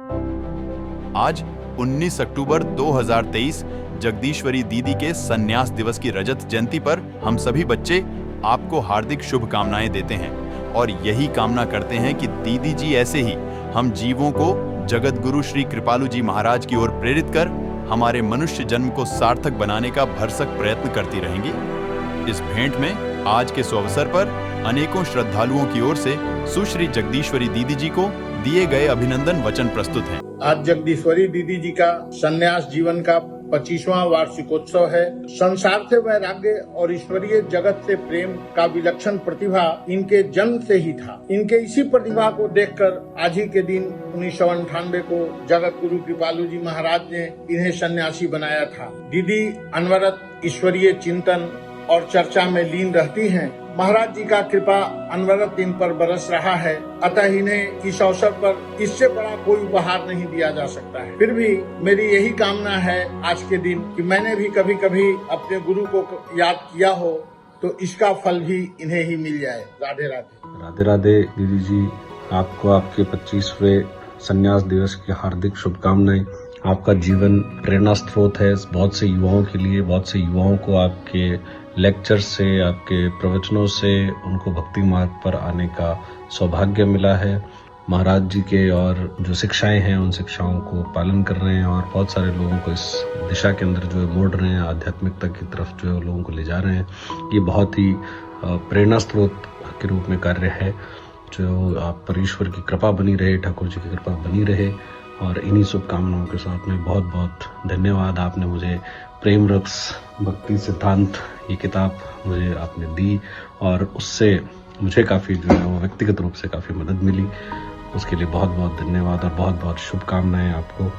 आज 19 अक्टूबर 2023 जगदीश्वरी दीदी के संन्यास दिवस की रजत जयंती पर हम सभी बच्चे आपको हार्दिक शुभकामनाएं देते हैं और यही कामना करते हैं कि दीदी जी ऐसे ही हम जीवों को जगत गुरु श्री कृपालु जी महाराज की ओर प्रेरित कर हमारे मनुष्य जन्म को सार्थक बनाने का भरसक प्रयत्न करती रहेंगी। इस भेंट में आज के सुअवसर पर अनेकों श्रद्धालुओं की ओर से सुश्री जगदीश्वरी दीदी जी को दिए गए अभिनंदन वचन प्रस्तुत हैं। आज जगदीश्वरी दीदी जी का संन्यास जीवन का 25वां वार्षिकोत्सव है। संसार से वैराग्य और ईश्वरीय जगत से प्रेम का विलक्षण प्रतिभा इनके जन्म से ही था। इनके इसी प्रतिभा को देखकर आज ही के दिन 1998 को जगत गुरु कृपालु जी महाराज ने इन्हें सन्यासी बनाया था। दीदी अनवरत ईश्वरीय चिंतन और चर्चा में लीन रहती हैं। महाराज जी का कृपा अनवरत इन पर बरस रहा है, अतः इन्हें इस अवसर पर इससे बड़ा कोई उपहार नहीं दिया जा सकता है। फिर भी मेरी यही कामना है आज के दिन कि मैंने भी कभी कभी अपने गुरु को याद किया हो तो इसका फल भी इन्हें ही मिल जाए। राधे राधे। राधे राधे दीदी जी, आपको आपके 25वें संन्यास दिवस की हार्दिक शुभकामनाएं। आपका जीवन प्रेरणा स्रोत है बहुत से युवाओं के लिए। बहुत से युवाओं को आपके लेक्चर से, आपके प्रवचनों से उनको भक्ति मार्ग पर आने का सौभाग्य मिला है। महाराज जी के और जो शिक्षाएं हैं उन शिक्षाओं को पालन कर रहे हैं और बहुत सारे लोगों को इस दिशा के अंदर जो है मोड़ रहे हैं, आध्यात्मिकता की तरफ जो है लोगों को ले जा रहे हैं। ये बहुत ही प्रेरणा स्रोत के रूप में कार्य है। जो आप पर ईश्वर की कृपा बनी रहे, ठाकुर जी की कृपा बनी रहे और इन्हीं शुभकामनाओं के साथ में बहुत बहुत धन्यवाद। आपने मुझे प्रेम रस भक्ति सिद्धांत ये किताब मुझे आपने दी और उससे मुझे काफ़ी जो है वो व्यक्तिगत रूप से काफ़ी मदद मिली। उसके लिए बहुत बहुत धन्यवाद और बहुत बहुत शुभकामनाएं आपको।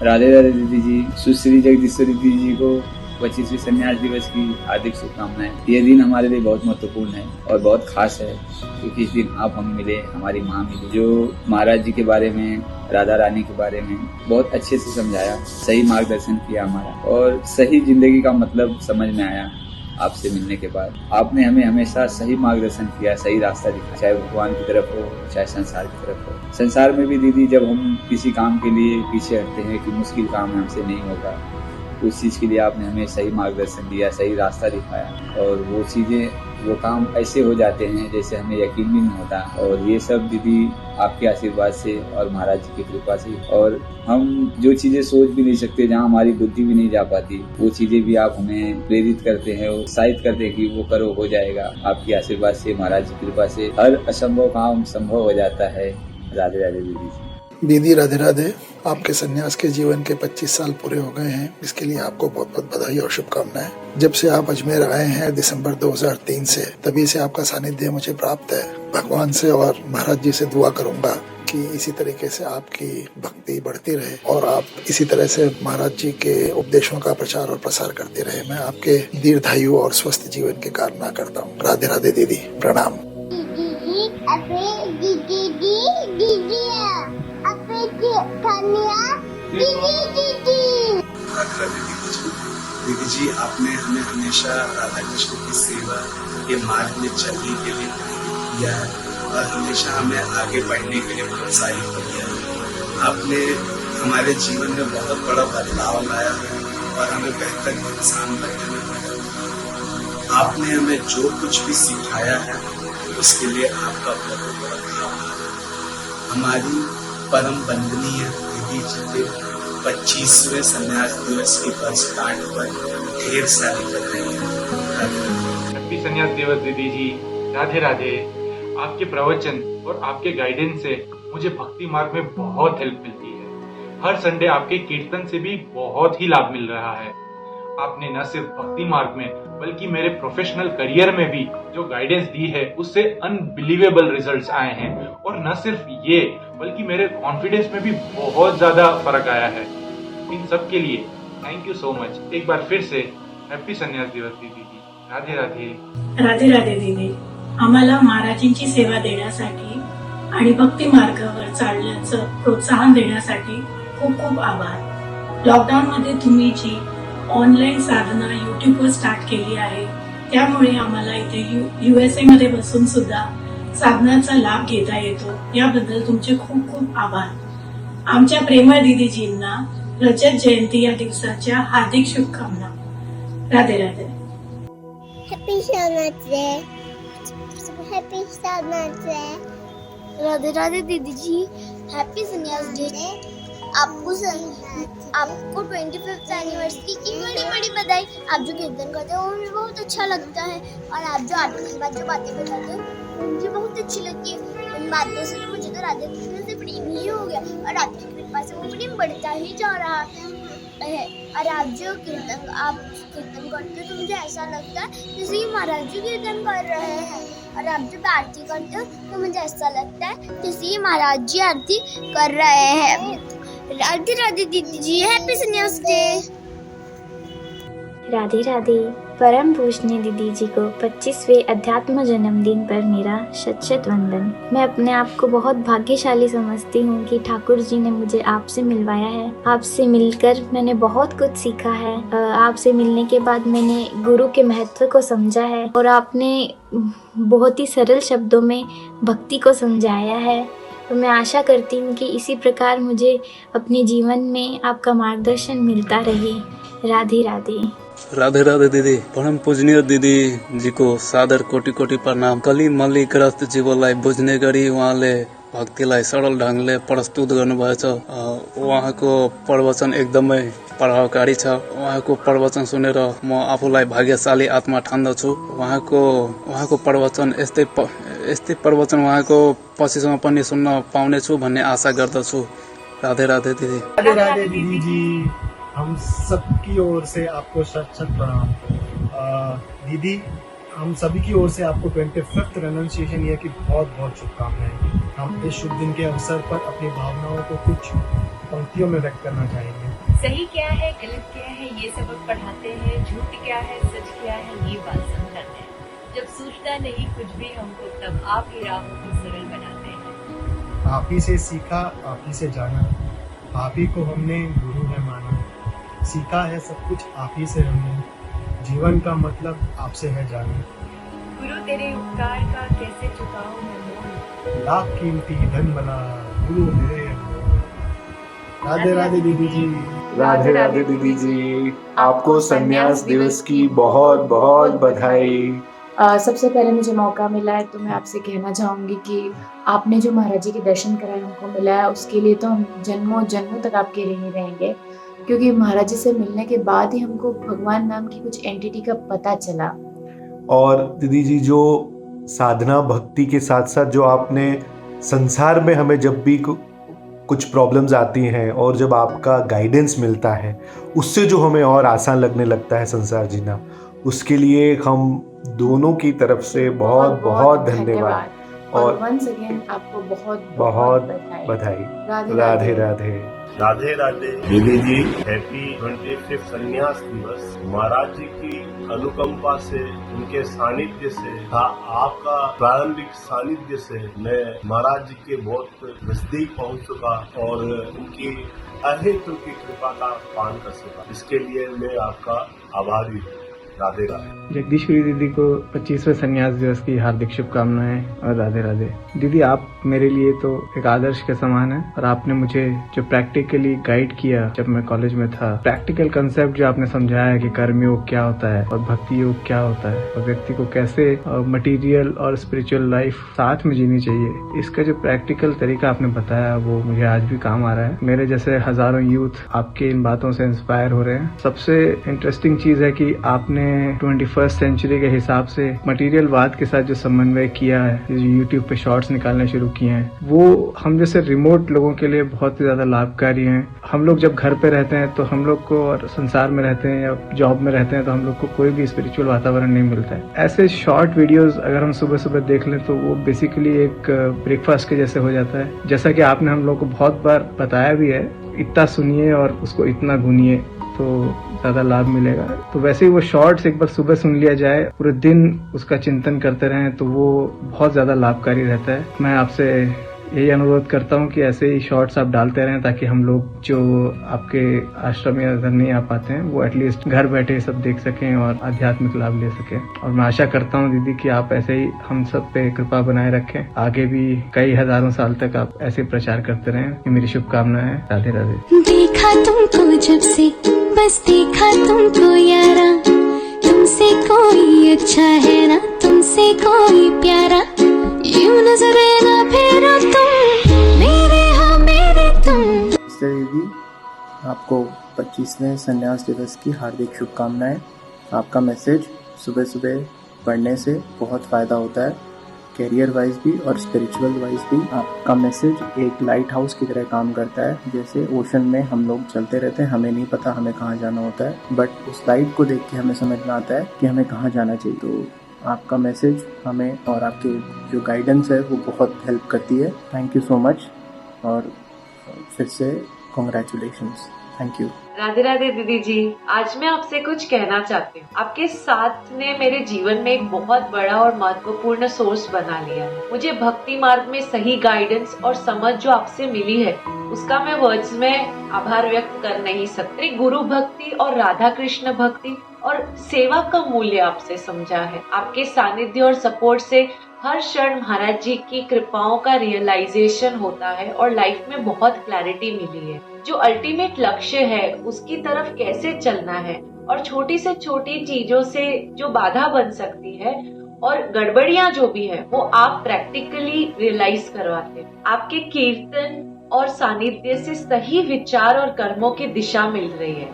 राधे राधे दीदी जी। सुश्री जगदीश्वरी दीदी जी को 25वें संन्यास दिवस की हार्दिक शुभकामनाएं। ये दिन हमारे लिए बहुत महत्वपूर्ण है और बहुत खास है क्योंकि इस दिन आप हमें मिले, हमारी माँ मिली, जो महाराज जी के बारे में, राधा रानी के बारे में बहुत अच्छे से समझाया, सही मार्गदर्शन किया हमारा और सही जिंदगी का मतलब समझ में आया। आपसे मिलने के बाद आपने हमें हमेशा सही मार्गदर्शन किया, सही रास्ता दिखाया, चाहे भगवान की तरफ हो चाहे संसार की तरफ हो। संसार में भी दीदी जब हम किसी काम के लिए पीछे हटते हैं कि मुश्किल काम हमसे नहीं होगा, उस चीज के लिए आपने हमें सही मार्गदर्शन दिया, सही रास्ता दिखाया और वो चीजें, वो काम ऐसे हो जाते हैं जैसे हमें यकीन भी नहीं होता। और ये सब दीदी आपके आशीर्वाद से और महाराज जी की कृपा से। और हम जो चीजें सोच भी नहीं सकते, जहाँ हमारी बुद्धि भी नहीं जा पाती, वो चीजें भी आप हमें प्रेरित करते हैं, उत्साहित करते हैं कि वो करो, हो जाएगा। आपके आशीर्वाद से, महाराज जी की कृपा से हर असंभव काम संभव हो जाता है। राधे राधे दीदी जी। दीदी राधे राधे। आपके सन्यास के जीवन के 25 साल पूरे हो गए हैं, इसके लिए आपको बहुत बहुत बधाई और शुभकामनाएं। जब से आप अजमेर आए हैं दिसंबर 2003 से, तभी से आपका सानिध्य मुझे प्राप्त है। भगवान से और महाराज जी से दुआ करूंगा कि इसी तरीके से आपकी भक्ति बढ़ती रहे और आप इसी तरह से महाराज जी के उपदेशों का प्रचार और प्रसार करते रहे। मैं आपके दीर्घायु और स्वस्थ जीवन की कामना करता हूँ। राधे राधे दीदी, प्रणाम। दीदी जी, आपने हमें हमेशा राधा कृष्ण की सेवा के मार्ग में चलने के लिए किया है और हमेशा हमें आगे बढ़ने के लिए प्रोत्साहित किया है। आपने हमारे जीवन में बहुत बड़ा बदलाव लाया है और हमें बेहतर इंसान बनने में मदद की। आपने हमें जो कुछ भी सिखाया है उसके लिए आपका बहुत बड़ा आभार। हमारी परम वंदनीय दीदी जी के 25वें संन्यास दिवस की वर्षगांठ पर ढेर सारी बधाइयाँ। हैप्पी संन्यास दिवस दीदी जी। राधे राधे। आपके प्रवचन और आपके गाइडेंस से मुझे भक्ति मार्ग में बहुत हेल्प मिलती है। हर संडे आपके कीर्तन से भी बहुत ही लाभ मिल रहा है। आपने न सिर्फ भक्ति मार्ग में बल्कि मेरे प्रोफेशनल करियर में भी जो गाइडेंस दी है उससे अनबिलीवेबल रिजल्ट्स आए हैं और न सिर्फ ये बल्कि मेरे कॉन्फिडेंस में भी बहुत ज्यादा फर्क आया है। इन सब के लिए थैंक यू सो मच। एक बार फिर से हैप्पी संन्यास दिवस दीदी जी। राधे राधे। राधे राधे दीदी। आम्हाला महाराजांची सेवा देण्यासाठी आणि भक्ती मार्गावर चालण्याचं प्रोत्साहन देण्यासाठी खूप खूप आभार। लॉकडाऊन मध्ये तुम्ही जी ऑनलाईन साधना युट्यूबवर स्टार्ट केली आहे त्यामुळे आम्हाला इथे USA मध्ये बसून सुद्धा साधनाचा लाभ घेता येतो। याबद्दल तुमचे खूप खूप आभार। आमच्या प्रेमळ दीदीजींना रजत जयंती या दिवसाच्या हार्दिक शुभकामना. राधे राधे. हॅपी सणाचे हॅपी सणाचे राधे राधे दीदी जी. हैप्पी संन्यास डे. आपको 25th एनिवर्सरी की बड़ी बड़ी बधाई. आप जो कीर्तन करते हो वो मुझे बहुत अच्छा लगता है और आप जो आरती के बाद जो बातें बताते हो वो मुझे बहुत अच्छी लगती है. उन बातों से तो मुझे तो राधे कृष्ण से प्रेम ही हो गया और आपकी कृपा से वो प्रेम बढ़ता ही जा रहा है. और आप जो कीर्तन करते हो तो मुझे ऐसा लगता है जैसे कि महाराज जी कीर्तन कर रहे हैं. और आप जब आरती करते हो तो मुझे ऐसा लगता है जैसे कि महाराज जी आरती कर रहे हैं. राधे राधे दीदी जी. हैप्पी संन्यास डे. राधे राधे. परम पूजनीय दीदी जी को 25वें अध्यात्म जन्मदिन पर मेरा शत शत वंदन. मैं अपने आप को बहुत भाग्यशाली समझती हूँ कि ठाकुर जी ने मुझे आपसे मिलवाया है. आपसे मिलकर मैंने बहुत कुछ सीखा है. आपसे मिलने के बाद मैंने गुरु के महत्व को समझा है और आपने बहुत ही सरल शब्दों में भक्ति को समझाया है. तो मैं आशा करती हूँ कि इसी प्रकार मुझे अपने जीवन में आपका मार्गदर्शन मिलता रहे. राधे राधे. राधे राधे दीदी. परम पूजनीय दीदी जी को सादर कोटि कोटि प्रणाम. कली मली ग्रस्त जीवलाई बुझ्ने गरी उहाँले भक्तिलाई सरल ढङ्गले प्रस्तुत गर्नुभएछ. उहाँको प्रवचन एकदमै प्रभावकारी छ. उहाँको प्रवचन सुनेर म आफूलाई भाग्यशाली आत्मा ठान्दछु. उहाँको प्रवचन यस्तै प्रवचन उहाँको पछिसम्म पनि सुन्न पाउने छु भन्ने आशा गर्दछु. राधे राधे दीदी. राधे राधे दीदी जी. हम सबकी ओर से आपको शत शत प्रणाम. दीदी हम सभी की ओर से आपको 25th रेनोन्सिएशन ईयर की बहुत बहुत शुभकामनाएं. हम इस शुभ दिन के अवसर पर अपनी भावनाओं को कुछ पंक्तियों में व्यक्त करना चाहेंगे. सही क्या है गलत क्या है ये सबक पढ़ाते हैं. झूठ क्या है सच क्या है ये बात समझाते हैं. जब सूझता नहीं कुछ भी हमको तब आप ही राहों को सरल बनाते हैं. आप ही से सीखा आप ही से जाना. आप ही को हमने गुरु है माना. सीखा है सब कुछ आप ही से हमने. जीवन का मतलब आपसे है जाना. गुरु तेरे उपकार का कैसे चुकाऊं मैं मोल. लाख कीमती धन बना गुरु मेरे अनमोल. राधे राधे दीदी जी. राधे राधे दीदी जी. आपको संन्यास दिवस की बहुत बहुत बधाई. सबसे पहले मुझे मौका मिला है तो मैं आपसे कहना चाहूँगी कि आपने जो महाराज जी के दर्शन कराए हमको मिला है उसके लिए तो हम जन्मों जन्मों तक आपके ऋणी रहेंगे. क्योंकि महाराज जी से मिलने के बाद ही हमको भगवान नाम की कुछ एंटिटी का पता चला. और दीदी जी जो साधना भक्ति के साथ साथ जो आपने संसार में हमें जब भी कुछ प्रॉब्लम्स आती हैं और जब आपका गाइडेंस मिलता है उससे जो हमें और आसान लगने लगता है संसार जीना, उसके लिए हम दोनों की तरफ से बहुत बहुत धन्यवाद. और वंस अगेन आपको बहुत बहुत बधाई. राधे राधे. राधे राधे दीदी जी. हैप्पी 25th संन्यास दिवस. महाराज जी की अनुकंपा से उनके सानिध्य से आपका प्रारंभिक सानिध्य से मैं महाराज जी के बहुत नजदीक पहुंच चुका और उनकी अहेतु की कृपा का पान कर सका. इसके लिए मैं आपका आभारी हूँ. राधे राधे. जगदीश्वरी दीदी को 25वें संन्यास दिवस की हार्दिक शुभकामनाएं और राधे राधे. दीदी आप मेरे लिए तो एक आदर्श के समान है और आपने मुझे जो प्रैक्टिकली गाइड किया जब मैं कॉलेज में था, प्रैक्टिकल कंसेप्ट जो आपने समझाया कि कर्म योग क्या होता है और भक्ति योग क्या होता है और व्यक्ति को कैसे मटीरियल और स्पिरिचुअल लाइफ साथ में जीनी चाहिए, इसका जो प्रैक्टिकल तरीका आपने बताया वो मुझे आज भी काम आ रहा है. मेरे जैसे हजारों यूथ आपके इन बातों से इंस्पायर हो रहे हैं. सबसे इंटरेस्टिंग चीज है कि आपने 21st सेंचुरी के हिसाब से मटेरियलवाद के साथ जो समन्वय किया है, जो यूट्यूब पे शॉर्ट्स निकालने शुरू किए हैं, वो हम जैसे रिमोट लोगों के लिए बहुत ही ज्यादा लाभकारी हैं. हम लोग जब घर पे रहते हैं तो हम लोग को, और संसार में रहते हैं या जॉब में रहते हैं तो हम लोग को कोई भी स्पिरिचुअल वातावरण नहीं मिलता है. ऐसे शॉर्ट वीडियोस अगर हम सुबह सुबह देख लें तो वो बेसिकली एक ब्रेकफास्ट के जैसे हो जाता है. जैसा कि आपने हम लोग को बहुत बार बताया भी है, इतना सुनिए और उसको इतना गुनिए तो ज्यादा लाभ मिलेगा. तो वैसे ही वो शॉर्ट्स एक बार सुबह सुन लिया जाए, पूरे दिन उसका चिंतन करते रहें तो वो बहुत ज्यादा लाभकारी रहता है. मैं आपसे यही अनुरोध करता हूँ कि ऐसे ही शॉर्ट्स आप डालते रहें ताकि हम लोग जो आपके आश्रम या इधर नहीं आ पाते हैं वो एटलीस्ट घर बैठे सब देख सकें और आध्यात्मिक लाभ ले सकें। और मैं आशा करता हूँ दीदी कि आप ऐसे ही हम सब पे कृपा बनाए रखें, आगे भी कई हजारों साल तक आप ऐसे प्रचार करते रहें। ये मेरी शुभकामनाएं हैं। राधे राधे। देखा तुमको जब से बस देखा तुमको यारा, तुमसे कोई अच्छा है ना तुमसे कोई प्यारा, यूं नजरे ना फेरो तुम, मेरे हो मेरे तुम। दीदी आपको 25वें संन्यास दिवस की हार्दिक शुभकामनाएं। आपका मैसेज सुबह सुबह पढ़ने से बहुत फ़ायदा होता है, कैरियर वाइज भी और स्पिरिचुअल वाइज भी। आपका मैसेज एक लाइट हाउस की तरह काम करता है। जैसे ओशन में हम लोग चलते रहते हैं, हमें नहीं पता हमें कहाँ जाना होता है, बट उस लाइट को देख के हमें समझ में आता है कि हमें कहाँ जाना चाहिए। तो आपका मैसेज हमें और आपके जो गाइडेंस है वो बहुत हेल्प करती है। थैंक यू सो मच और फिर से congratulations. Thank you. Radhe Radhe didi जी, आज मैं आपसे कुछ कहना चाहती हूँ। आपके साथ ने मेरे जीवन में एक बहुत बड़ा और महत्वपूर्ण सोर्स बना लिया है। मुझे भक्ति मार्ग में सही गाइडेंस और समझ जो आपसे मिली है उसका मैं वर्ड्स में आभार व्यक्त कर नहीं सकती। गुरु भक्ति और राधा कृष्ण भक्ति और सेवा का मूल्य आपसे समझा है। आपके सानिध्य और सपोर्ट से हर क्षण महाराज जी की कृपाओं का रियलाइजेशन होता है और लाइफ में बहुत क्लैरिटी मिली है। जो अल्टीमेट लक्ष्य है उसकी तरफ कैसे चलना है और छोटी से छोटी चीजों से जो बाधा बन सकती है और गड़बड़ियां जो भी है वो आप प्रैक्टिकली रियलाइज करवाते हैं। आपके कीर्तन और सानिध्य से सही विचार और कर्मों की दिशा मिल रही है।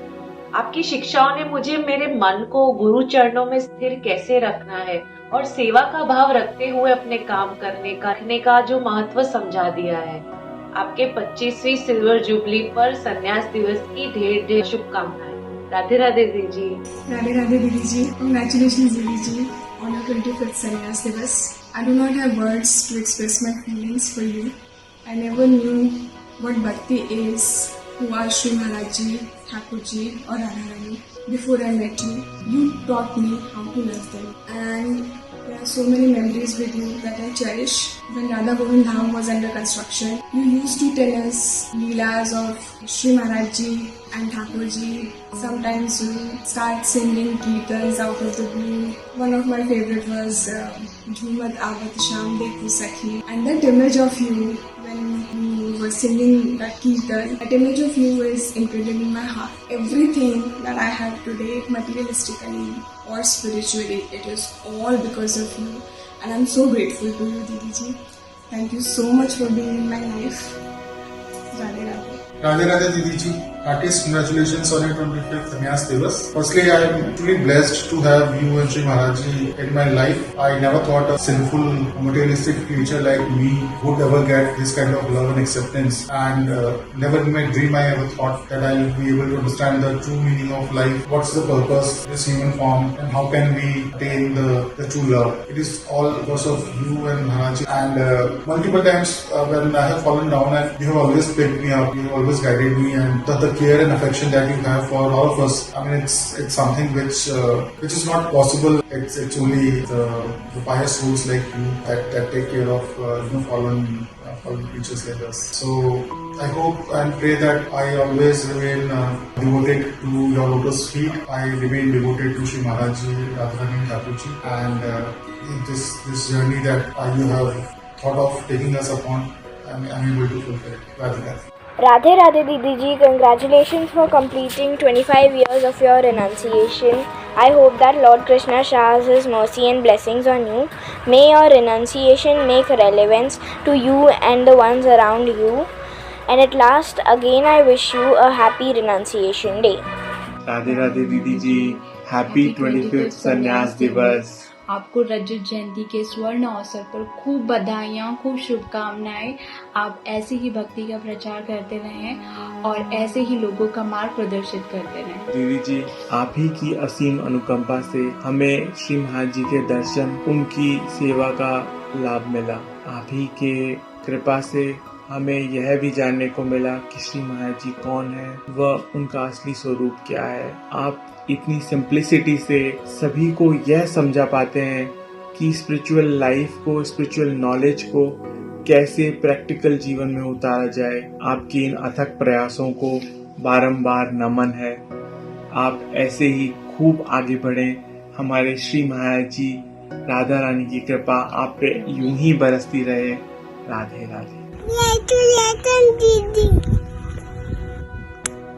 आपकी शिक्षाओं ने मुझे मेरे मन को गुरु चरणों में स्थिर कैसे रखना है और सेवा का भाव रखते हुए अपने काम करने का जो महत्व समझा दिया है। आपके 25वीं सिल्वर जुबली पर संन्यास दिवस की ढेर ढेर शुभकामनाएं। राधे राधे दीदी जी। राधे राधे दीदी जी। Congratulations दीदी जी on your 25th संन्यास दिवस। I do not have words to express my feelings for you. I never knew what bhakti is, who are Shri Maharaj Ji, Thakur Ji or Radharani. Before I met you, you taught me how to love them, and there are so many memories with you that I cherish. When Radha Govind Dham was under construction, you used to tell us leelas of Shri Maharaj Ji and Thakur Ji. Sometimes you start singing kirtans out of the blue. One of my favorite was Jhumat Avat Sham Dekhu Sakhi, and that image of you when you were singing that kirtan, that image of you is imprinted in my heart. Everything that I have today, materialistically or spiritually, it is all because of you, and I'm so grateful to you, Didi Ji. Thank you so much for being in my life. Radhe Radhe. Radhe Radhe Didi Ji. Heartiest congratulations on your 25th Sannyas Divas. Firstly, I am truly blessed to have you and Shri Maharaj Ji in my life. I never thought a sinful, materialistic creature like me would ever get this kind of love and acceptance. And never in my dream I ever thought that I would be able to understand the true meaning of life. What's the purpose of this human form and how can we attain the true love? It is all because of you and Maharaj Ji. And multiple times when I have fallen down, and you have always picked me up, you have always guided me, and the care and affection that you have for all of us. I mean, it's something which is not possible. It's only the pious souls like you that take care of fallen creatures like us. So I hope and pray that I always remain devoted to your lotus feet. I remain devoted to Shri Maharaj Ji, Radharani Thakur Ji, and this journey that you have thought of taking us upon, I'm able to fulfill it. Radhe Radhe. Radhe Radhe Didi Ji, congratulations for completing 25 years of your renunciation. I hope that Lord Krishna showers his mercy and blessings on you. May your renunciation make relevance to you and the ones around you. And at last, again I wish you a happy renunciation day. Radhe Radhe Didi Ji, happy 25th संन्यास दिवस। आपको रजत जयंती के स्वर्ण अवसर पर खूब बधाइयाँ, खूब शुभकामनाएं। आप ऐसे ही भक्ति का प्रचार करते रहें और ऐसे ही लोगों का मार्ग प्रदर्शित करते रहें। दीदी जी, आप ही की असीम अनुकंपा से हमें श्री महाराज जी के दर्शन, उनकी सेवा का लाभ मिला। आप ही के कृपा से हमें यह भी जानने को मिला कि श्री महाराज जी कौन है, वह उनका असली स्वरूप क्या है। आप इतनी सिंप्लिसिटी से सभी को यह समझा पाते हैं कि स्पिरिचुअल लाइफ को, स्पिरिचुअल नॉलेज को कैसे प्रैक्टिकल जीवन में उतारा जाए, आपके इन अथक प्रयासों को बारंबार नमन है। आप ऐसे ही खूब आगे बढ़ें। हमारे श्री महाराज जी राधा रानी की कृपा आप पे यूं ही बरसती रहे। Radhe Radhe.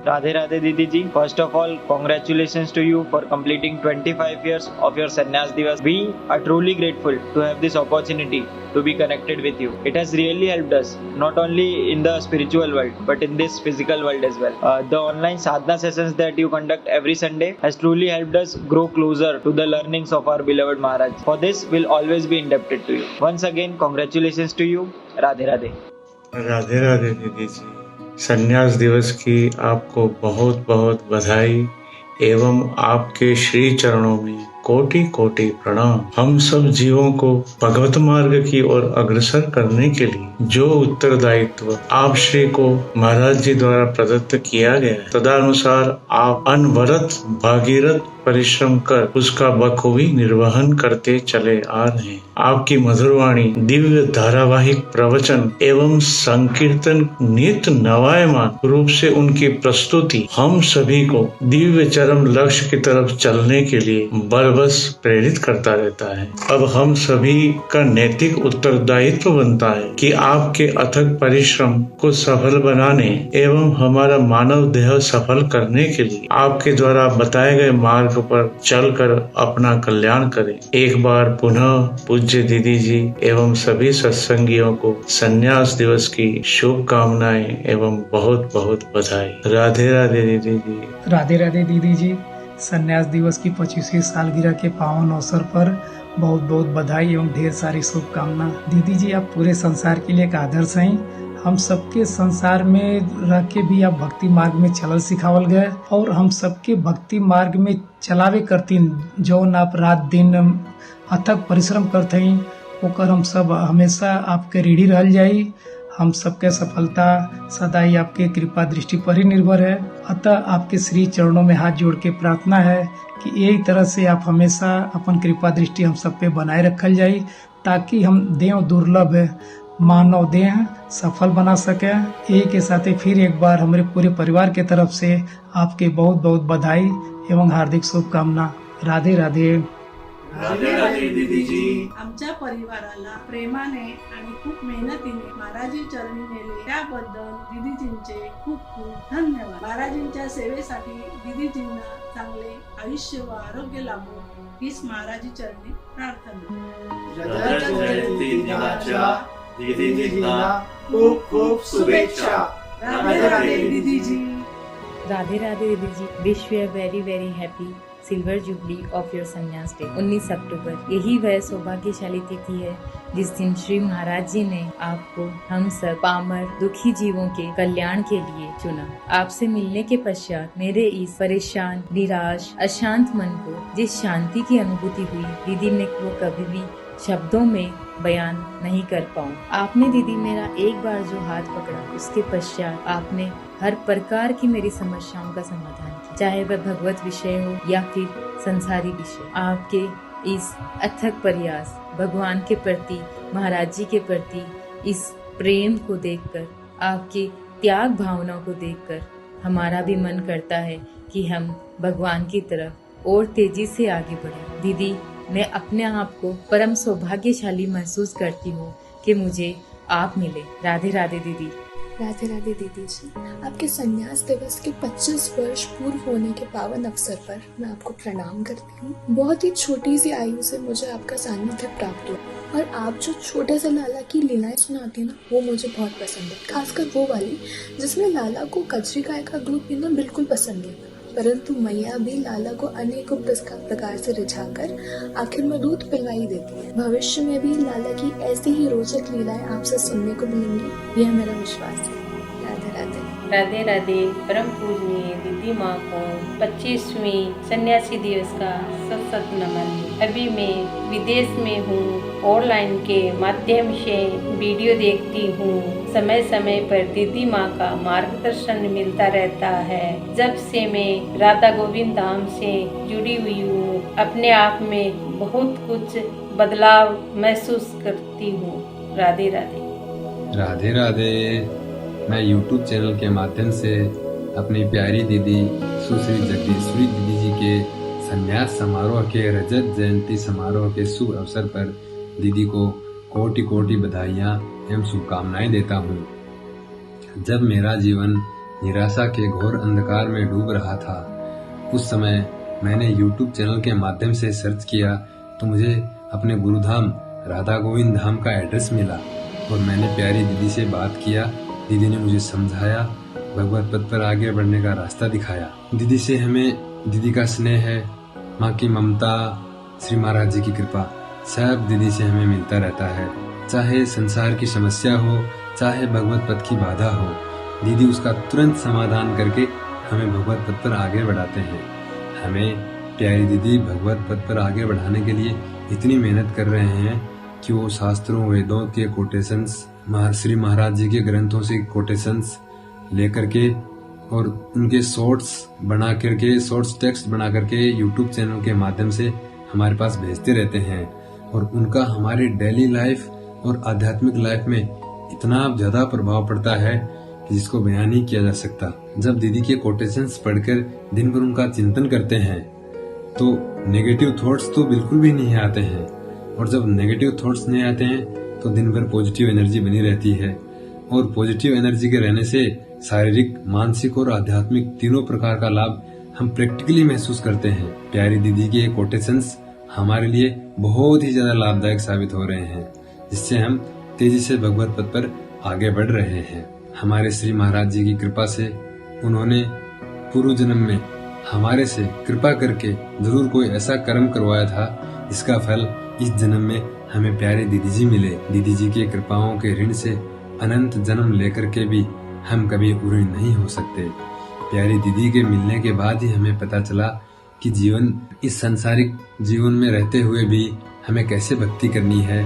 Radhe Radhe Didi ji. First of all, congratulations to you for completing 25 years of your Sannyas Divas. We are truly grateful to have this opportunity to be connected with you. It has really helped us, not only in the spiritual world, but in this physical world as well. The online sadhana sessions that you conduct every Sunday has truly helped us grow closer to the learnings of our beloved Maharaj. For this, we'll always be indebted to you. Once again, congratulations to you. Radhe Radhe. Radhe Radhe didi जी, संन्यास दिवस की आपको बहुत बहुत बधाई एवं आपके श्री चरणों में कोटि कोटि प्रणाम। हम सब जीवों को भगवत मार्ग की ओर अग्रसर करने के लिए जो उत्तरदायित्व आप श्री को महाराज जी द्वारा प्रदत्त किया गया है, तदनुसार आप अनवरत भागीरथ परिश्रम कर उसका बखूबी निर्वहन करते चले आ रहे हैं। आपकी मधुरवाणी, दिव्य धारावाहिक प्रवचन एवं संकीर्तन नित्य नवायमान रूप से उनकी प्रस्तुति हम सभी को दिव्य चरम लक्ष्य की तरफ चलने के लिए बस प्रेरित करता रहता है। अब हम सभी का नैतिक उत्तरदायित्व बनता है कि आपके अथक परिश्रम को सफल बनाने एवं हमारा मानव देह सफल करने के लिए आपके द्वारा बताए गए मार्ग पर चलकर अपना कल्याण करें। एक बार पुनः पूज्य दीदी जी एवं सभी सत्संगियों को संन्यास दिवस की शुभकामनाएं एवं बहुत बहुत बधाई। राधे राधे दीदी जी। राधे राधे दीदी जी। संन्यास दिवस की 25वीं सालगिरह के पावन अवसर पर बहुत बहुत बधाई एवं ढेर सारी शुभकामना। दीदी जी, आप पूरे संसार के लिए एक आदर्श हैं। हम सबके संसार में रह के भी आप भक्ति मार्ग में चलल सिखावल गए और हम सबके भक्ति मार्ग में चलावे करती जौन आप रात दिन अथक परिश्रम करते हैं, ओकर हम सब हमेशा आपके ऋणी रह जाई। हम सबके सफलता सदा ही आपके कृपा दृष्टि पर ही निर्भर है। अतः आपके श्री चरणों में हाथ जोड़ के प्रार्थना है कि यही तरह से आप हमेशा अपन कृपा दृष्टि हम सब पे बनाए रखल जाए, ताकि हम देव दुर्लभ मानव देह सफल बना सके। यही के साथ फिर एक बार हमारे पूरे परिवार के तरफ से आपके बहुत बहुत बधाई एवं हार्दिक शुभकामना। राधे राधे। राधे राधे दीदी जी। आमच्या परिवाराला प्रेमाने आणि खूप मेहनतीने महाराजी चरणी नेले त्याबद्दल दीदीजींचे खूप खूप धन्यवाद। महाराजींच्या सेवेसाठी दीदीजींना चांगले आयुष्य व आरोग्य लाभो हीच महाराजी चरणी प्रार्थना। रजत जयंती दिनाच्या दीदीजींना खूप खूप शुभेच्छा। राधे राधे दीदी जी। Radhe Radhe didi ji. Wish you very very happy silver jubilee of your sanyas day 19 October. यही वह सौभाग्यशाली तिथि है जिस दिन श्री महाराज जी ने आपको हम सब पामर दुखी जीवों के कल्याण के लिए चुना। आपसे मिलने के पश्चात मेरे इस परेशान, निराश, अशांत मन को जिस शांति की अनुभूति हुई, दीदी ने वो कभी भी शब्दों में बयान नहीं कर पाऊँ। आपने दीदी मेरा एक बार जो हाथ पकड़ा, उसके पश्चात आपने हर प्रकार की मेरी समस्याओं का समाधान किया, चाहे वह भगवत विषय हो या फिर संसारी विषय। आपके इस अथक प्रयास, भगवान के प्रति, महाराज जी के प्रति इस प्रेम को देखकर, आपकी त्याग भावना को देखकर हमारा भी मन करता है कि हम भगवान की तरफ और तेजी से आगे बढ़ें। दीदी, मैं अपने आप को परम सौभाग्यशाली महसूस करती हूँ कि मुझे आप मिले। राधे राधे दीदी। राधे राधे दीदी जी। आपके संन्यास दिवस के 25 वर्ष पूर्व होने के पावन अवसर पर मैं आपको प्रणाम करती हूँ। बहुत ही छोटी सी आयु से मुझे आपका सानिध्य प्राप्त हुआ और आप जो छोटे से लाला की लीलाएं सुनाती हैं ना, वो मुझे बहुत पसंद है। खासकर वो वाली जिसमें लाला को कजरी गाय का दूध पीना बिल्कुल पसंद नहीं, परंतु मैया भी लाला को अनेकों प्रकार से रिझाकर आखिर में दूध पिलवाई देती है। भविष्य में भी लाला की ऐसी ही रोचक लीलाएं आपसे सुनने को मिलेंगी, यह मेरा विश्वास है। राधे राधे। राधे राधे। परम पूजनीय दीदी माँ को 25वीं सन्यासी दिवस का सत सत नमन। अभी मैं विदेश में हूँ, ऑनलाइन के माध्यम से वीडियो देखती हूँ। समय समय पर दीदी माँ का मार्गदर्शन मिलता रहता है। जब से मैं राधा गोविंद धाम से जुड़ी हुई हूँ, अपने आप में बहुत कुछ बदलाव महसूस करती हूँ। राधे राधे। राधे राधे। मैं YouTube चैनल के माध्यम से अपनी प्यारी दीदी सुश्री जगदीश्वरी दीदी जी के संन्यास समारोह के रजत जयंती समारोह के शुभ अवसर पर दीदी को कोटि कोटि बधाइयाँ एवं शुभकामनाएं देता हूँ। जब मेरा जीवन निराशा के घोर अंधकार में डूब रहा था, उस समय मैंने YouTube चैनल के माध्यम से सर्च किया तो मुझे अपने गुरुधाम राधा गोविंद धाम का एड्रेस मिला और मैंने प्यारी दीदी से बात किया। दीदी ने मुझे समझाया, भगवत पथ पर आगे बढ़ने का रास्ता दिखाया। दीदी से हमें दीदी का स्नेह है, माँ की ममता, श्री महाराज जी की कृपा, सब दीदी से हमें मिलता रहता है। चाहे संसार की समस्या हो, चाहे भगवत पथ की बाधा हो, दीदी उसका तुरंत समाधान करके हमें भगवत पथ पर आगे बढ़ाते हैं। हमें प्यारी दीदी भगवत पथ पर आगे बढ़ाने के लिए इतनी मेहनत कर रहे हैं कि वो शास्त्रों वेदों के कोटेशंस, श्री महाराज जी के ग्रंथों से कोटेशंस लेकर के और उनके शॉर्ट्स टेक्स्ट बना करके YouTube चैनल के माध्यम से हमारे पास भेजते रहते हैं और उनका हमारे डेली लाइफ और आध्यात्मिक लाइफ में इतना ज्यादा प्रभाव पड़ता है कि जिसको बयान नहीं किया जा सकता। जब दीदी के कोटेशंस पढ़कर दिन भर उनका चिंतन करते हैं तो नेगेटिव थॉट्स तो बिल्कुल भी नहीं आते हैं, और जब नेगेटिव थॉट्स नहीं आते हैं तो दिन भर पॉजिटिव एनर्जी बनी रहती है और पॉजिटिव एनर्जी के रहने से शारीरिक, मानसिक और आध्यात्मिक तीनों प्रकार का लाभ हम प्रैक्टिकली महसूस करते हैं। प्यारी दीदी के कोटेशंस हमारे लिए बहुत ही ज्यादा लाभदायक साबित हो रहे हैं, जिससे हम तेजी से भगवत पथ पर आगे बढ़ रहे हैं। हमारे श्री महाराज जी की कृपा से उन्होंने पूर्व जन्म में हमारे से कृपा करके जरूर कोई ऐसा कर्म करवाया था जिसका फल इस जन्म में हमें प्यारे दीदी जी मिले। दीदी जी के कृपाओं के ऋण से अनंत जन्म लेकर के भी हम कभी ऋणी नहीं हो सकते। प्यारी दीदी के मिलने के बाद ही हमें पता चला कि जीवन, इस सांसारिक जीवन में रहते हुए भी हमें कैसे भक्ति करनी है,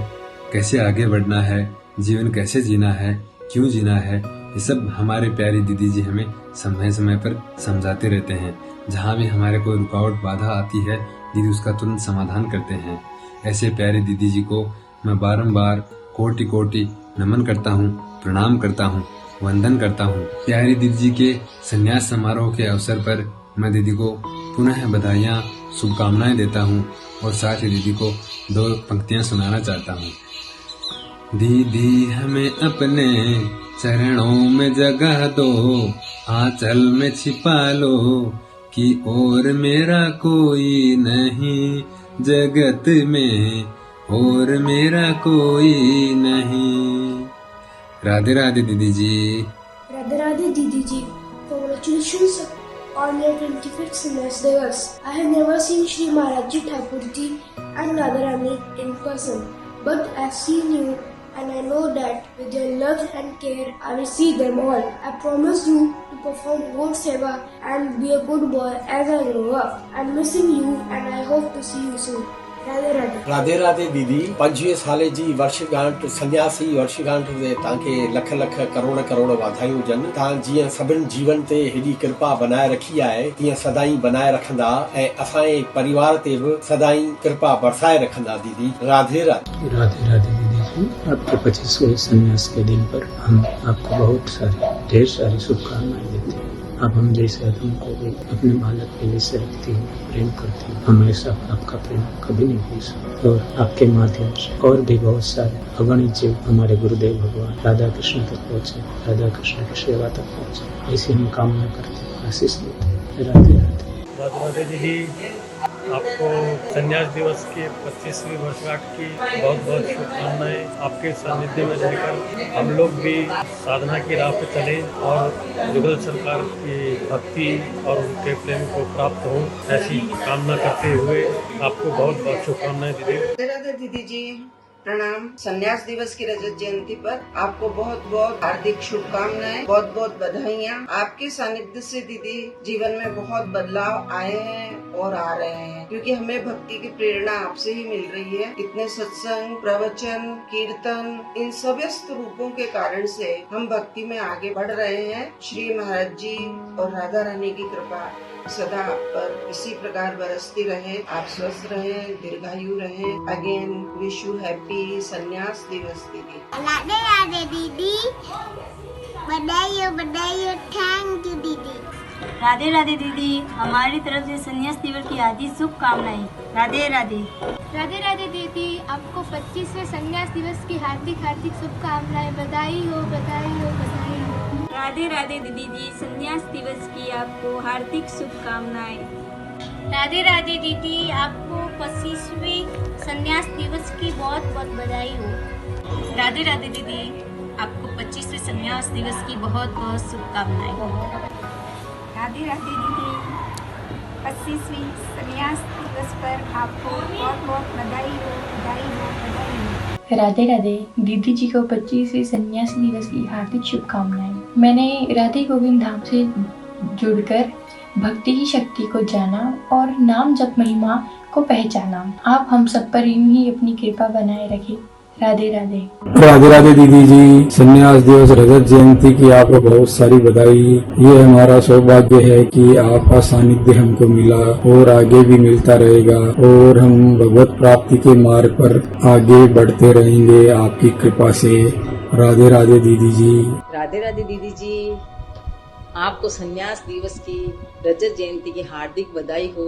कैसे आगे बढ़ना है, जीवन कैसे जीना है, क्यों जीना है, ये सब हमारे प्यारी दीदी जी हमें समय समय पर समझाते रहते हैं। जहाँ भी हमारे कोई रुकावट, बाधा आती है, दीदी उसका तुरंत समाधान करते हैं। ऐसे प्यारी दीदी जी को मैं बारंबार कोटि कोटि नमन करता हूँ, प्रणाम करता हूँ, वंदन करता हूँ। प्यारी दीदी जी के संन्यास समारोह के अवसर पर मैं दीदी को पुनः बधाइयाँ, शुभकामनाएं देता हूँ और साथ ही दीदी को 2 पंक्तियाँ सुनाना चाहता हूँ। दीदी हमें अपने चरणों में जगह दो, आंचल में छिपा लो कि और मेरा कोई नहीं जगत में, और मेरा कोई नहीं। राधे राधे दीदी जी। राधे राधे दीदी जी। Congratulations on your 25th Sannyas Divas. I have never seen Shri Maharaj Ji Thakur Ji and Radharani in person, but I've seen you and I know that with your love and care I will see them all. I promise you to perform good seva and be a good boy as I grow up. I'm missing you and I hope to see you soon. Radhe Radhe. Radhe Radhe दीदी। 25 साले जी वर्षगांठ, संन्यासी वर्षगांठ ते तांखे लख लख करोड़ करोड़ वाधायूं हुजनि। तां जीअं सभिनि जीवन ते हेॾी कृपा बनाए रखी आहे, तीअं सदाई बनाए रखंदा ऐं असांजे परिवार ते बि सदाई कृपा बरसाए रखंदा दीदी। राधे राधे। राधे राधे दीदी जी। आपके 25वें संन्यास के दिन पर हम आपको ढेर सारी शुभकामनाएं देते हैं। अब हम जैसे आदमी को भी अपने बालक के जैसे रखती हूँ, प्रेम करती हूँ। हमेशा आपका प्रेम कभी नहीं भूल सकते और आपके माध्यम से और भी बहुत सारे अगणित जीव हमारे गुरुदेव भगवान राधा कृष्ण तक पहुँचे, राधा कृष्ण की सेवा तक पहुँचे, ऐसी हम कामना करते हैं, आशीष देते हैं। राधे राधे। राधे राधे दीदी। आपको संन्यास दिवस की 25वीं वर्षगांठ की बहुत बहुत शुभकामनाएं। आपके सानिध्य में रहकर हम लोग भी साधना की राह पर चले और युगल सरकार की भक्ति और उनके प्रेम को प्राप्त हो, ऐसी कामना करते हुए आपको बहुत बहुत शुभकामनाएं दीदी। राधे राधे दीदी जी। प्रणाम। संन्यास दिवस की रजत जयंती पर आपको बहुत बहुत हार्दिक शुभकामनाएं, बहुत बहुत बधाइयाँ। आपके सानिध्य से दीदी जीवन में बहुत बदलाव आए हैं और आ रहे हैं, क्योंकि हमें भक्ति की प्रेरणा आपसे ही मिल रही है। कितने सत्संग, प्रवचन, कीर्तन, इन समस्त रूपों के कारण से हम भक्ति में आगे बढ़ रहे हैं। श्री महाराज जी और राधा रानी की कृपा सदा आप पर इसी प्रकार बरसती रहे। आप स्वस्थ रहे, दीर्घायु रहे। Again wish you happy happy संन्यास दिवस दीदी। राधे राधे दीदी, बधाई हो थैंक यू दीदी। राधे राधे दीदी, हमारी तरफ से संन्यास दिवस की हार्दिक शुभकामनाएं। राधे राधे। राधे राधे दीदी, आपको 25वें संन्यास दिवस की हार्दिक शुभकामनाएं। बधाई हो बधाई हो बधाई हो। राधे राधे दीदी जी, संन्यास दिवस की आपको हार्दिक शुभकामनाएं। राधे राधे दीदी, आपको 25वें संन्यास दिवस की बहुत बहुत बधाई हो। राधे राधे दीदी, आपको 25वें संन्यास दिवस की बहुत बहुत शुभकामनाएं। राधे राधे दीदी, 25वीं संन्यास दिवस पर आपको बहुत बहुत बधाई हो बधाई हो बधाई हो। राधे राधे दीदी जी को 25वें संन्यास दिवस की हार्दिक शुभकामनाएं। मैंने राधे गोविंद धाम से जुड़कर भक्ति की शक्ति को जाना और नाम जप महिमा को पहचाना। आप हम सब पर यूं ही अपनी कृपा बनाए रखें। राधे राधे। राधे राधे दीदी जी, संन्यास दिवस रजत जयंती की आपको बहुत सारी बधाई। ये हमारा सौभाग्य है कि आपका सानिध्य हमको मिला और आगे भी मिलता रहेगा और हम भगवत प्राप्ति के मार्ग पर आगे बढ़ते रहेंगे आपकी कृपा से। राधे राधे दीदी जी। राधे राधे दीदी जी, आपको संन्यास दिवस की रजत जयंती की हार्दिक बधाई हो।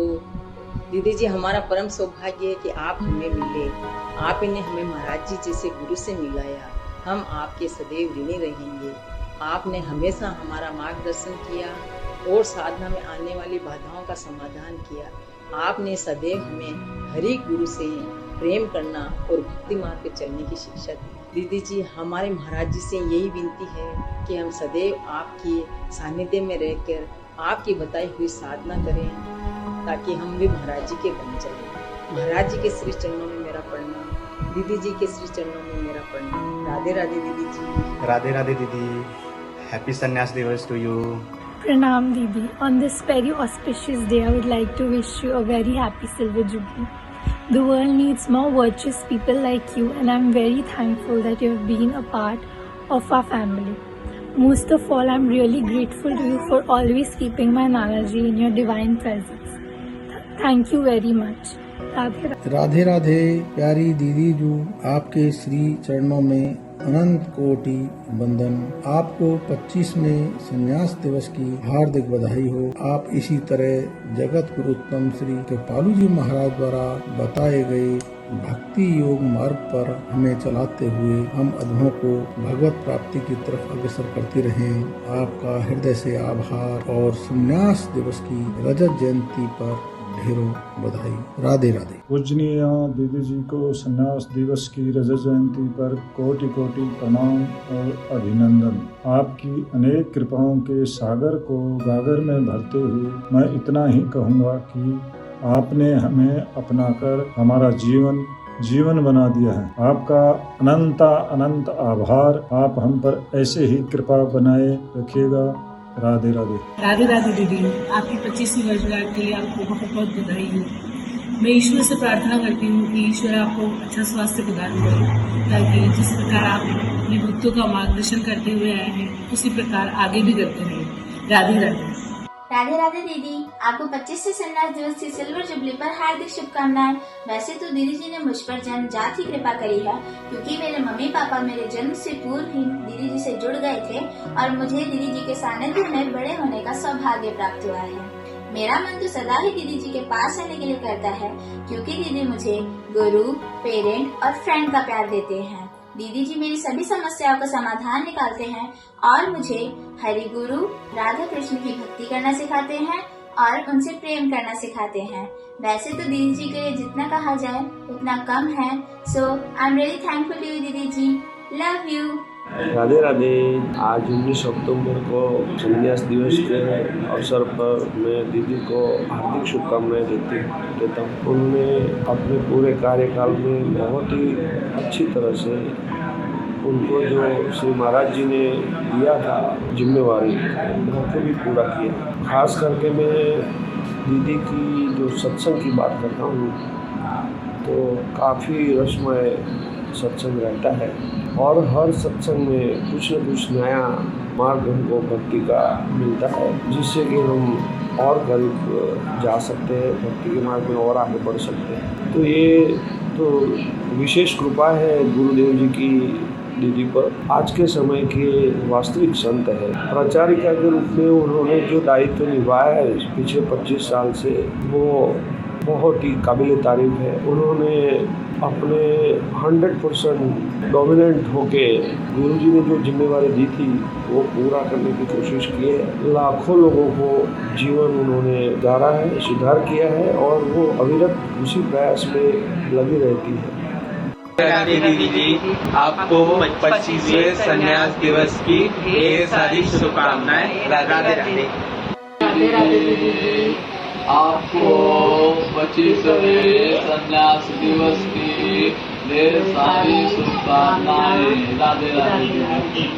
दीदी जी, हमारा परम सौभाग्य है कि आप हमें मिले। आपने हमें महाराज जी जैसे गुरु से मिलाया। हम आपके सदैव ऋणी रहेंगे। आपने हमेशा हमारा मार्गदर्शन किया और साधना में आने वाली बाधाओं का समाधान किया। आपने सदैव हमें हरि गुरु से प्रेम करना और भक्ति मार्ग पे चलने की शिक्षा दी। दीदी जी, हमारे महाराज जी से यही विनती है कि हम सदैव आपकी सानिध्य में रहकर आपकी बताई हुई साधना करें ताकि हम भी महाराज जी के बन जाएं। महाराज जी के श्री चरणों में मेरा प्रणाम। दीदी जी के श्री चरणों में मेरा प्रणाम। राधे राधे दीदी जी। राधे राधे दीदी, हैप्पी संन्यास दिवस to you. Pranam Didi, on this very auspicious day I would like to wish you a very happy Silver Jubilee. The world needs more virtuous people like you and I'm very thankful that you have been a part of our family. Most of all, I'm really grateful to you for always keeping my Nanaji in your divine presence. Thank you very much. Radhe Radhe. Radhe Radhe प्यारी दीदी जो, आपके श्री चरणों में अनंत कोटि वंदन। आपको 25वें संन्यास दिवस की हार्दिक बधाई हो। आप इसी तरह जगत गुरुत्तम श्री कृपालु जी महाराज द्वारा बताए गए भक्ति योग मार्ग पर हमें चलाते हुए हम अधमों को भगवत प्राप्ति की तरफ अग्रसर करते रहें। आपका हृदय से आभार और संन्यास दिवस की रजत जयंती पर ढेरों बधाई। राधे राधे। पूजनीय दीदी जी को संन्यास दिवस की रजत जयंती पर कोटि कोटि प्रणाम और अभिनंदन। आपकी अनेक कृपाओं के सागर को गागर में भरते हुए मैं इतना ही कहूँगा कि आपने हमें अपनाकर हमारा जीवन बना दिया है। आपका अनंत आभार। आप हम पर ऐसे ही कृपा बनाए रखिएगा। राधे राधे। राधे राधे दीदी, आपकी 25वीं वर्षगांठ के लिए आपको बहुत बहुत बधाई हो। मैं ईश्वर से प्रार्थना करती हूँ कि ईश्वर आपको अच्छा स्वास्थ्य प्रदान करे ताकि जिस प्रकार आप अपने भक्तों का मार्गदर्शन करते हुए आए हैं उसी प्रकार आगे भी करते रहें। राधे राधे। राधे राधे दीदी, आपको 25वें संन्यास दिवस की सिल्वर जुबली पर हार्दिक शुभकामनाएं। वैसे तो दीदी जी ने मुझ पर जन्मजात ही कृपा करी है क्योंकि मेरे मम्मी पापा मेरे जन्म से पूर्व ही दीदी जी से जुड़ गए थे और मुझे दीदी जी के सानिध्य में बड़े होने का सौभाग्य प्राप्त हुआ है। मेरा मन तो सदा ही दीदी जी के पास रहने के लिए करता है क्योंकि दीदी मुझे गुरु, पेरेंट और फ्रेंड का प्यार देते हैं। दीदी जी मेरी सभी समस्याओं का समाधान निकालते हैं और मुझे हरि गुरु राधा कृष्ण की भक्ति करना सिखाते हैं और उनसे प्रेम करना सिखाते हैं। वैसे तो दीदी जी के लिए जितना कहा जाए उतना कम है। So I am really thankful to you didi ji. Love you. Radhe Radhe. आज 19 अक्टूबर को संन्यास दिवस के अवसर पर मैं दीदी को हार्दिक शुभकामनाएं देता हूँ। उन्होंने अपने पूरे कार्यकाल में बहुत ही अच्छी तरह से उनको जो श्री महाराज जी ने दिया था जिम्मेवारी उनको भी पूरा किया। खास करके मैं दीदी की जो सत्संग की बात करता हूँ तो काफ़ी रसमय सत्संग रहता है और हर सत्संग में कुछ न कुछ नया मार्ग हमको भक्ति का मिलता है जिससे कि हम और करीब जा सकते हैं, भक्ति के मार्ग में और आगे बढ़ सकते हैं। तो ये विशेष कृपा है गुरुदेव जी की दीदी पर। आज के समय के वास्तविक संत है। प्राचारिका के रूप में उन्होंने जो दायित्व निभाया है पिछले 25 साल से, वो बहुत ही काबिल तारीफ है। उन्होंने अपने 100% डोमिनेंट होके गुरुजी ने जो जिम्मेवारी दी थी वो पूरा करने की कोशिश की है। लाखों लोगों को जीवन उन्होंने सुधारा है, सुधार किया है और वो अविरत उसी प्रयास में लगी रहती है। दीदी जी, आपको 25वें संन्यास दिवस की ढेर सारी शुभकामनाएं। राधे राधे। राधे राधे दीदी जी, आपको 25वें संन्यास दिवस की ढेर सारी शुभकामनाएं। राधे राधे।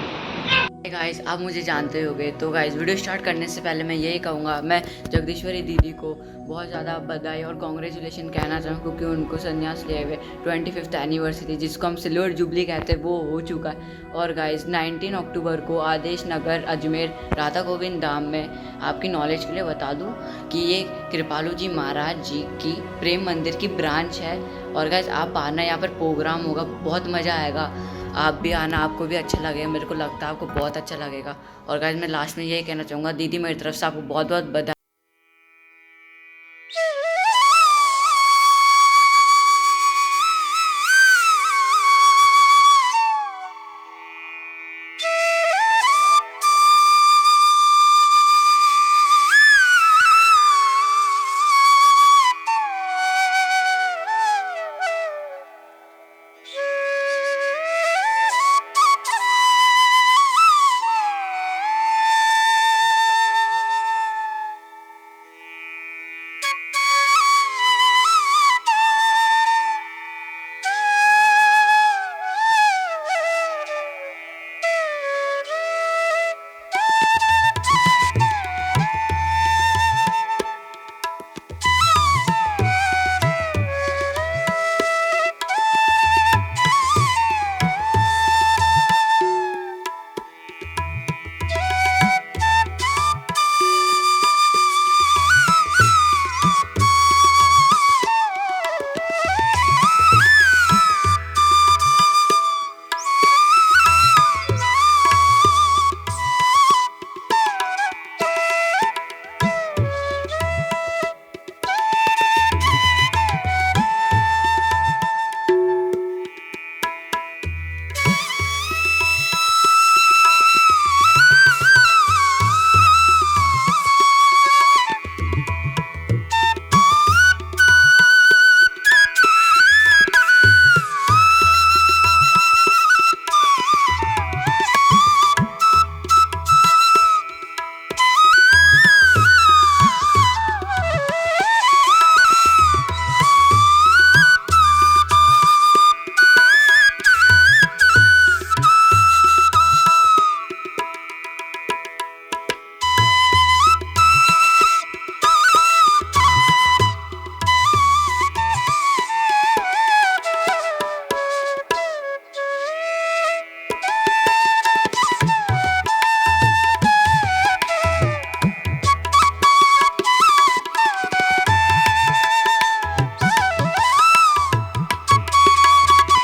गाइस, आप मुझे जानते होंगे, तो गाइस वीडियो स्टार्ट करने से पहले मैं यही कहूँगा, मैं जगदीश्वरी दीदी को बहुत ज़्यादा बधाई और कॉन्ग्रेचुलेशन कहना चाहूँ, क्योंकि उनको संन्यास लिए हुए 25th एनिवर्सरी जिसको हम सिल्वर जुबली कहते हैं वो हो चुका है। और गाइस 19 अक्टूबर को आदेश नगर अजमेर राधा गोविंद धाम में, आपकी नॉलेज के लिए बता दूँ कि ये कृपालू जी महाराज जी की प्रेम मंदिर की ब्रांच है। और गाइस आप आना, यहाँ पर प्रोग्राम होगा, बहुत मज़ा आएगा। आप भी आना, आपको भी अच्छा लगेगा, मेरे को लगता है आपको बहुत अच्छा लगेगा। और गाइस मैं लास्ट में यही कहना चाहूँगा, दीदी मेरी तरफ से आपको बहुत बहुत बधाई।